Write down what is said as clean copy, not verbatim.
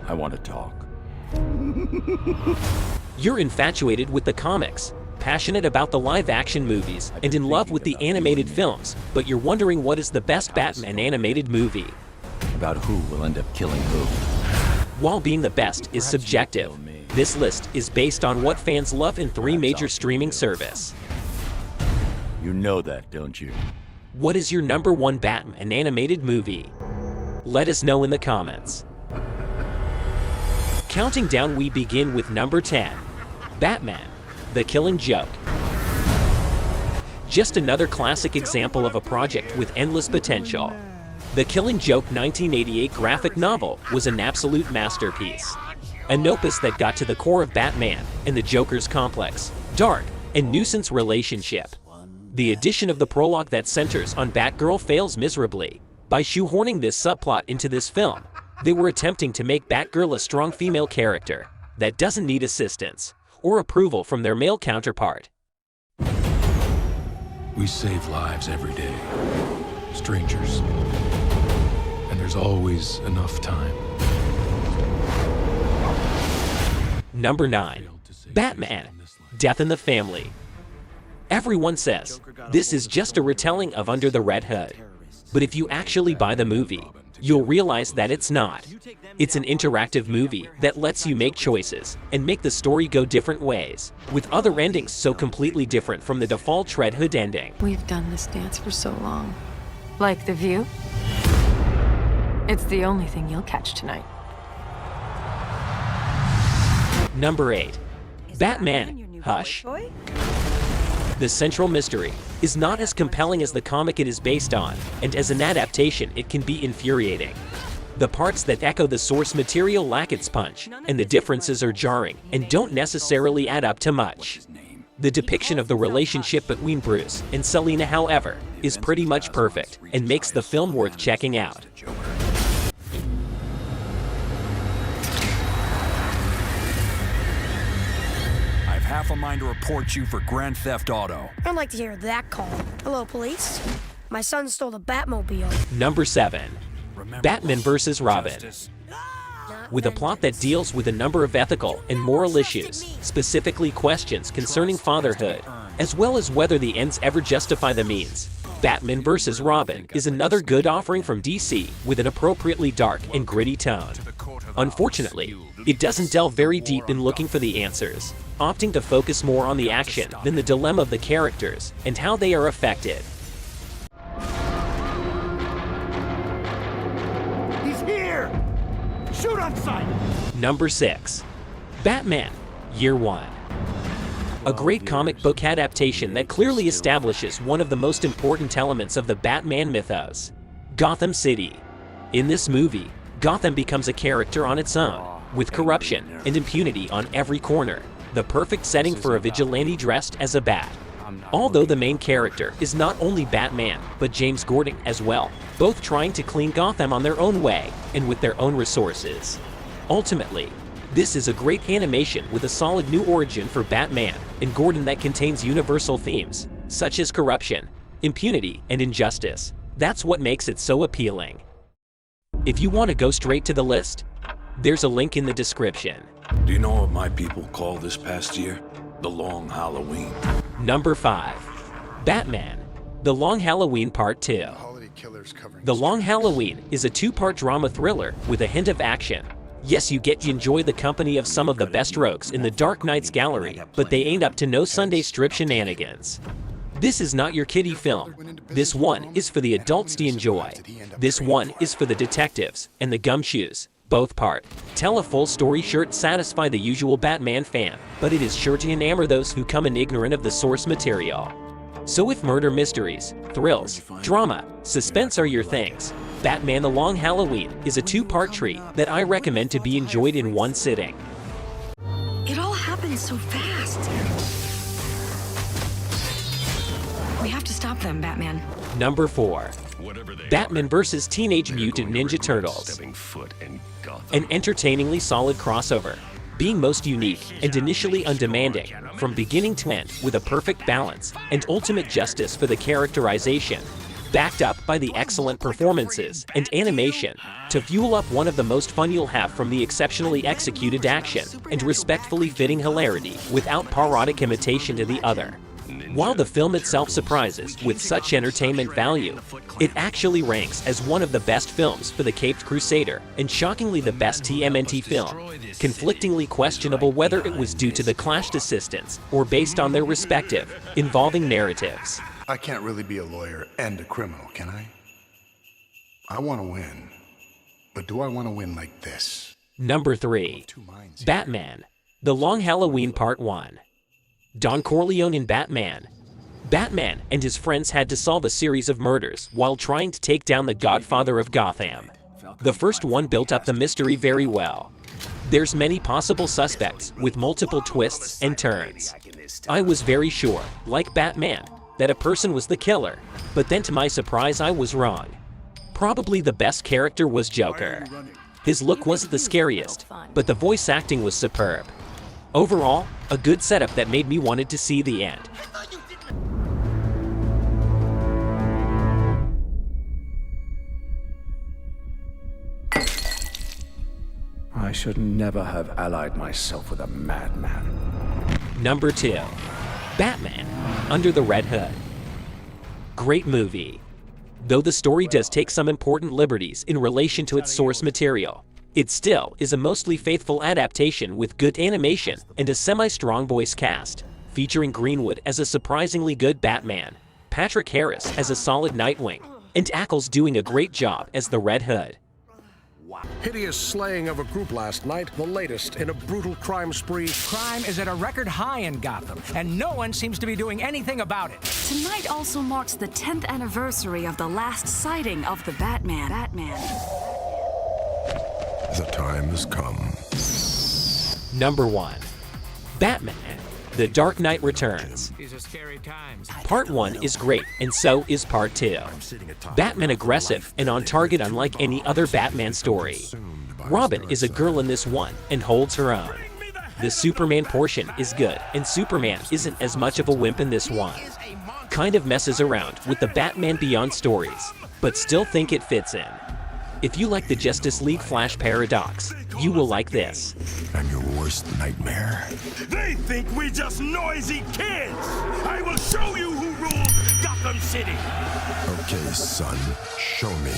I want to talk. You're infatuated with the comics, passionate about the live-action movies, and in love with the animated films, but you're wondering what is the best Batman animated movie. About who will end up killing who. While being the best is subjective, this list is based on what fans love in 3 major streaming services. You know that, don't you? What is your number 1 Batman animated movie? Let us know in the comments. Counting down, we begin with number 10, Batman: The Killing Joke. Just another classic example of a project with endless potential. The Killing Joke 1988 graphic novel was an absolute masterpiece. An opus that got to the core of Batman and the Joker's complex, dark, and nuisance relationship. The addition of the prologue that centers on Batgirl fails miserably. By shoehorning this subplot into this film, they were attempting to make Batgirl a strong female character that doesn't need assistance or approval from their male counterpart. We save lives every day. Strangers. And there's always enough time. Number 9. Batman: Death in the Family. Everyone says this is just a retelling of Under the Red Hood. But if you actually buy the movie, you'll realize that it's not. It's an interactive movie that lets you make choices and make the story go different ways, with other endings so completely different from the default Red Hood ending. We've done this dance for so long. Like The View? It's the only thing you'll catch tonight. Number 8. Batman: Hush. The central mystery is not as compelling as the comic it is based on, and as an adaptation it can be infuriating. The parts that echo the source material lack its punch, and the differences are jarring and don't necessarily add up to much. The depiction of the relationship between Bruce and Selina, however, is pretty much perfect and makes the film worth checking out. Half a mind to report you for Grand Theft Auto. I'd like to hear that call. Hello, police. My son stole the Batmobile. Number 7. Batman vs. Robin. With a plot that deals with a number of ethical and moral issues, specifically questions concerning fatherhood, as well as whether the ends ever justify the means, Batman vs. Robin is another good offering from DC with an appropriately dark and gritty tone. Unfortunately, it doesn't delve very deep in looking for the answers, opting to focus more on the action than the dilemma of the characters and how they are affected. He's here! Shoot on sight! Number 6. Batman: Year One. A great comic book adaptation that clearly establishes one of the most important elements of the Batman mythos: Gotham City. In this movie, Gotham becomes a character on its own, with corruption and impunity on every corner, the perfect setting for a vigilante dressed as a bat. Although the main character is not only Batman, but James Gordon as well, both trying to clean Gotham on their own way and with their own resources. Ultimately, this is a great animation with a solid new origin for Batman and Gordon that contains universal themes, such as corruption, impunity, and injustice. That's what makes it so appealing. If you want to go straight to the list, there's a link in the description. Do you know what my people call this past year? The Long Halloween. Number 5. Batman: The Long Halloween Part 2. The Long Halloween is a 2-part drama thriller with a hint of action. Yes, you get to enjoy the company of some of the best rogues in the Dark Knight's gallery, but they ain't up to no Sunday strip shenanigans. This is not your kiddie film. This one is for the adults to enjoy. This one is for the detectives and the gumshoes. Both part tell a full story sure to satisfy the usual Batman fan, but it is sure to enamor those who come in ignorant of the source material. So if murder mysteries, thrills, drama, suspense are your things, Batman: The Long Halloween is a 2-part treat that I recommend to be enjoyed in one sitting. It all happened so fast. We have to stop them, Batman. Number 4. Batman vs. Teenage Mutant Ninja Turtles. An entertainingly solid crossover, being most unique and initially undemanding, from beginning to end with a perfect balance and ultimate justice for the characterization. backed up by the excellent performances and animation to fuel up one of the most fun you'll have from the exceptionally executed action and respectfully fitting hilarity without parodic imitation to the other. While the film itself surprises with such entertainment value, it actually ranks as one of the best films for the Caped Crusader and shockingly the best TMNT film, conflictingly questionable whether it was due to the clashed assistants or based on their respective, involving narratives. I can't really be a lawyer and a criminal, can I? I want to win, but do I want to win like this? Number 3. Batman: The Long Halloween Part 1. Don Corleone in Batman. Batman and his friends had to solve a series of murders while trying to take down the Godfather of Gotham. The first one built up the mystery very well. There's many possible suspects with multiple twists and turns. I was very sure, like Batman, that a person was the killer, but then to my surprise I was wrong. Probably the best character was Joker. His look wasn't the scariest, but the voice acting was superb. Overall, a good setup that made me wanted to see the end. I should never have allied myself with a madman. Number 2. Batman: Under the Red Hood. Great movie. Though the story does take some important liberties in relation to its source material, it still is a mostly faithful adaptation with good animation and a semi-strong voice cast, featuring Greenwood as a surprisingly good Batman, Patrick Harris as a solid Nightwing, and Ackles doing a great job as the Red Hood. Hideous slaying of a group last night, the latest in a brutal crime spree. Crime is at a record high in Gotham, and no one seems to be doing anything about it. Tonight also marks the 10th anniversary of the last sighting of the Batman. The time has come. Number 1. Batman: The Dark Knight Returns. These are scary times. Part 1 is great, and so is Part 2. Batman aggressive and on target unlike any other Batman story. Robin is a girl in this one and holds her own. The Superman portion is good, and Superman isn't as much of a wimp in this one. Kind of messes around with the Batman Beyond stories, but still think it fits in. If you like the Justice League Flash paradox, you will like this. I'm your worst nightmare. They think we just noisy kids! I will show you who rules Gotham City! Okay, son, show me.